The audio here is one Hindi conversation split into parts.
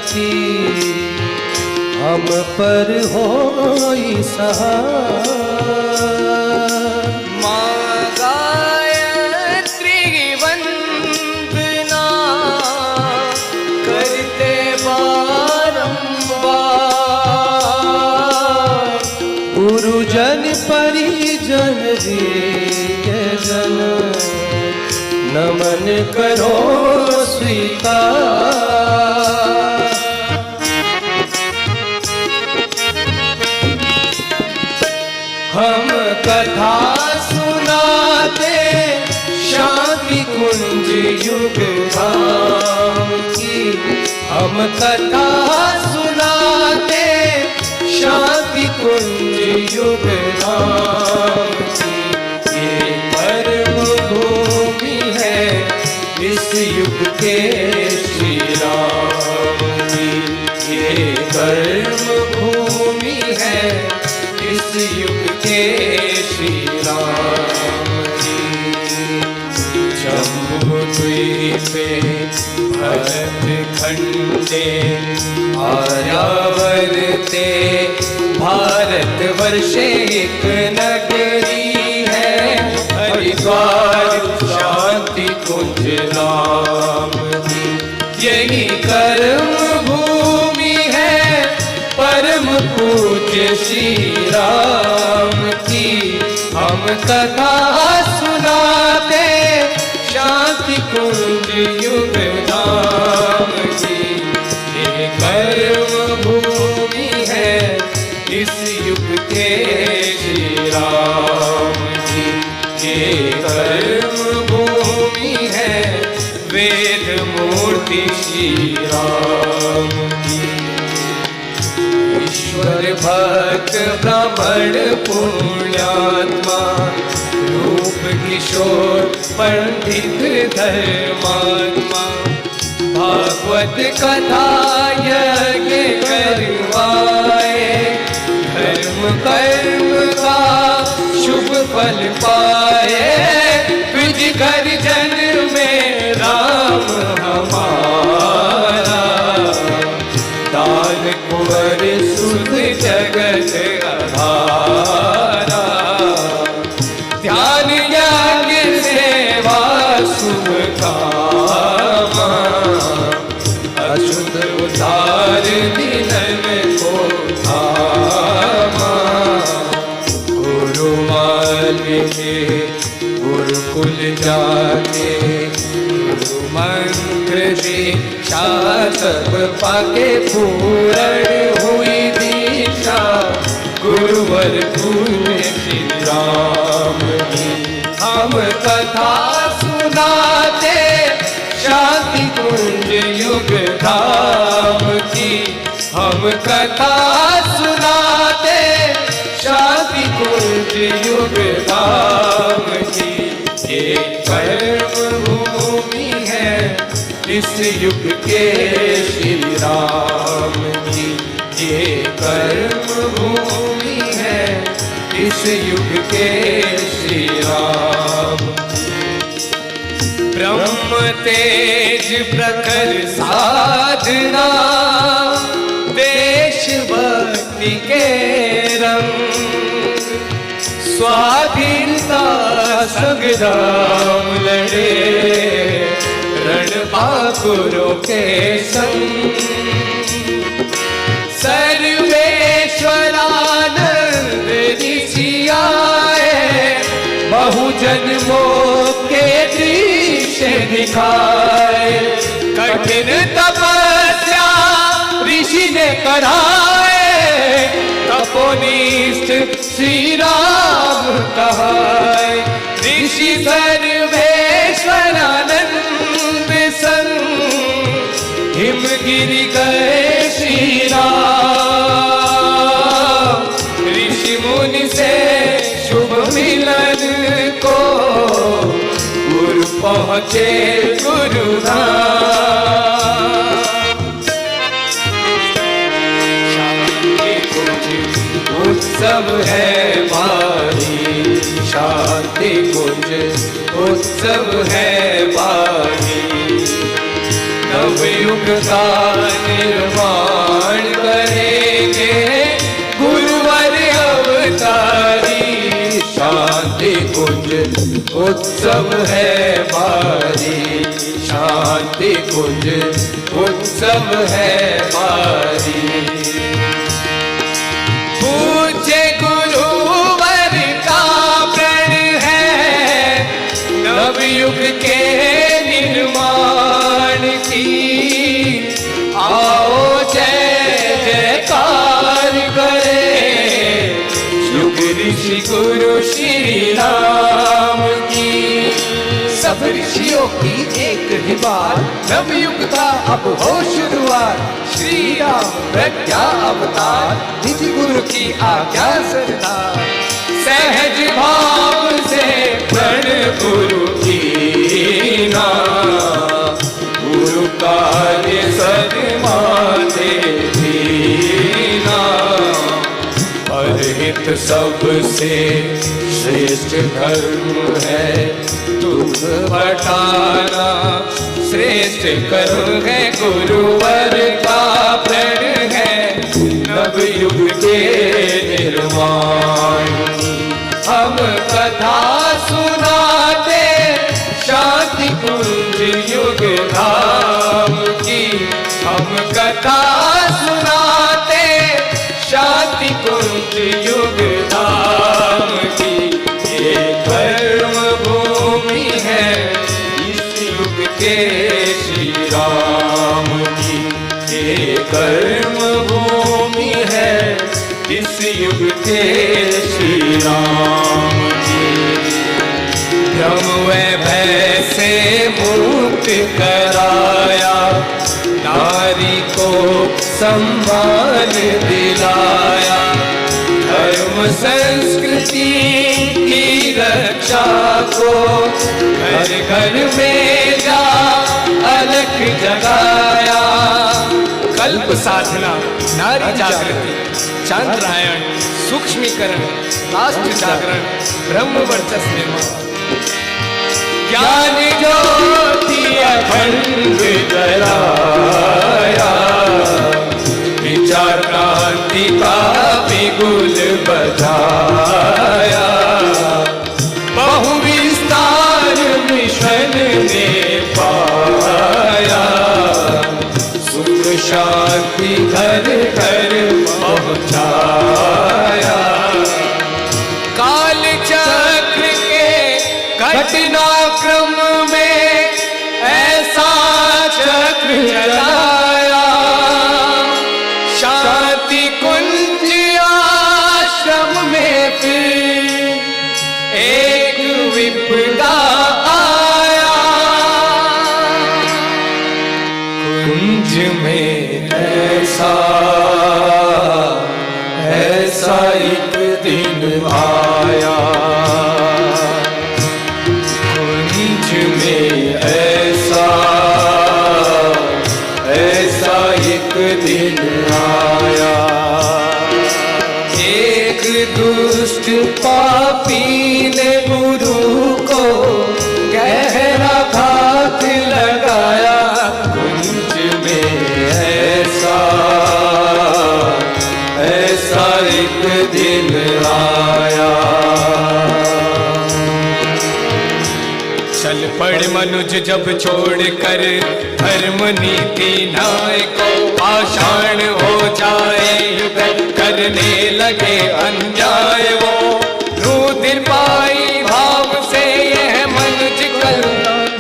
की हम पर होई सहाय। माँ गायत्री वंदना करते बारंबार, गुरुजन परिजन जन नमन करो स्वीकार। हम कथा सुनाते शांति कुंज युग धाम की, हम कथा सुनाते शांति कुंज युग धाम की। ये परम भूमि है इस युग के श्री राम की, ये कर्म भूमि है इस युग के श्री राम की। जम्बू द्वीपे भरत खंडे आर्यावर्ते भारत वर्षे एक नगरी है, हरिद्वार शांति कुंज नाम की। यही कर्म भूमि है परम पूज्य श्री राम की, हम कथा सुनाते शांति कुंज युग धाम की। ये कर्म भूमि है इस युग के श्री राम की, ये कर्म भूमि है वेद मूर्ति श्री राम की। ईश्वर भक्त ब्राह्मण पुण्यात्मा रूप किशोर पंडित धर्मात्मा, भागवत कथा यज्ञ करवाए, धर्म कर्म का शुभ फल पाए। तुझ घर जन में राम हमारा, दान कुंवर सुध जगत आधारा। ध्यान यज्ञ सेवा शुभ कामा, अशुद्ध उद्धार दिनन को धामा। गुरु मालिके गुरुकुल जाके, गुरु मंत्र दीक्षा सब पाके पूर्ण हुई दीक्षा। गुरुवर पुण्य श्री राम की, हम कथा सुनाते शांति कुंज युग धाम की, हम कथा सुनाते शांति कुंज युग धाम की। ये कर्म भूमि है इस युग के श्री राम की, ये कर्म भूमि है इस युग के श्री राम। ब्रह्म तेज प्रखर साधना, देशभक्ति के रंग, स्वाधीनता संग्राम लड़े रण बाकुरों के संग। सर्वेश्वरानंद ऋषि आए, बहुजन्मों के दृश्य दिखाए। कठिन तपस्या ऋषि ने कराए, तपोनिष्ठ श्री राम कहाए। ऋषि सर्वेश्वरानंद संग, हिमगिरि गए श्री राम। ऋषि मुनि से शुभ मिलन को, गुरु पहुँचे गुरुधाम। शांति कुंज उत्सव है बारी, शांति कुंज उत्सव है बारी। नवयुग का निर्माण निर्माण करेंगे गुरुवर अवतारी। शांति कुंज उत्सव है बारी, शांति कुंज उत्सव है बारी। पूज्य गुरुवर का प्रण है नवयुग के निर्माण की। आओ जय जयकार करें युग ऋषि गुरु श्री राम की। सब ऋषियों की एक ही बात, नवयुग का अब हो शुरुआत। श्री राम प्रज्ञा अवतार, निज गुरु की आज्ञा सरदार। सहज भाव से प्रण गुरु की ना, गुरु कार्य सदमाते दीना। परहित सबसे श्रेष्ठ धर्म है दुख हटाना, श्रेष्ठ कर्म है गुरुवर का प्रण है नवयुग के निर्माण। हम कथा सुनाते शांति कुंज युग धाम की। हम कथा सुनाते शांति कुंज युग धाम की। ये कर्म भूमि है इस युग के श्री राम की। ये कर्म भूमि है इस युग के श्री राम की। भ्रम भय से मुक्त कराया, नारी को सम्मान दिलाया। धर्म संस्कृति की रक्षा को घर घर में जा अलख जगाया। कल्प साधना, नारी जागृति, चांद्रायण, सूक्ष्मीकरण, राष्ट्र जागरण, ब्रह्म वर्चस्व निर्माण। ज्ञान ज्योति अखंड जलाया, विचार क्रांति का बिगुल बजाया। बहुविस्तार मिशन ने पाया, सुख शांति घर घर पहुँचाया। काल चक्र के घटनाक्रम में ऐसा चक्र चलाया। शांति कुंज आश्रम में फिर एक विपदा आया। कुंज में ऐसा एक दिन आया। कुंज में ऐसा एक दिन आया। एक दुष्ट पापी ने गुरु को गहरा घात लगाया। कुंज में ऐसा एक दिन आया। चल पड़ मनुज जब छोड़ कर धर्म नीति न्याय को, पाषाण हो जाए युग करने लगे अन्याय वो। रुधिर पाई भाव से यह मनुज कल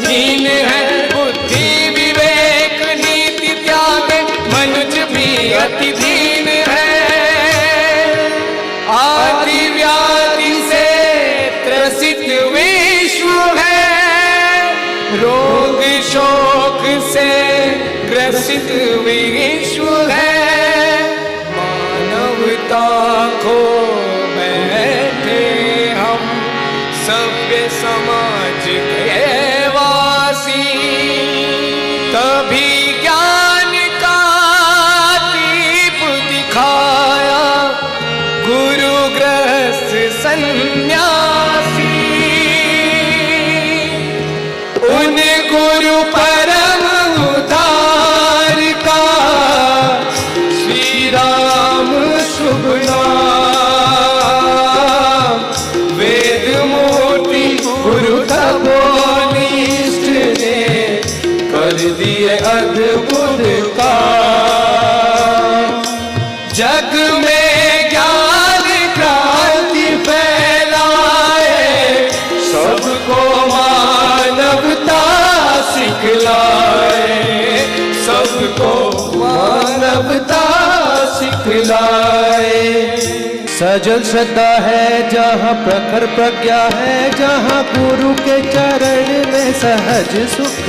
हीन है। बुद्धि विवेक नीति त्याग मनुज भी अति दीन है। आदि व्याधि से त्रसित विश्व है, रोग शोक से ग्रसित विश्व है। मानवता खो बैठे हम सभ्य समाज के वासी। तभी ज्ञान का दीप दिखाया गुरु ग्रस्त सन्यासी। उन गुरु परम उद्धार का कर दिए अद्भुत काम। जग में ज्ञान क्रांति फैलाए, सबको मानवता सिखलाए, सबको मानवता सिखलाए। सजल श्रद्धा है जहाँ प्रखर प्रज्ञा है, जहाँ गुरु के चरण में सहज सुख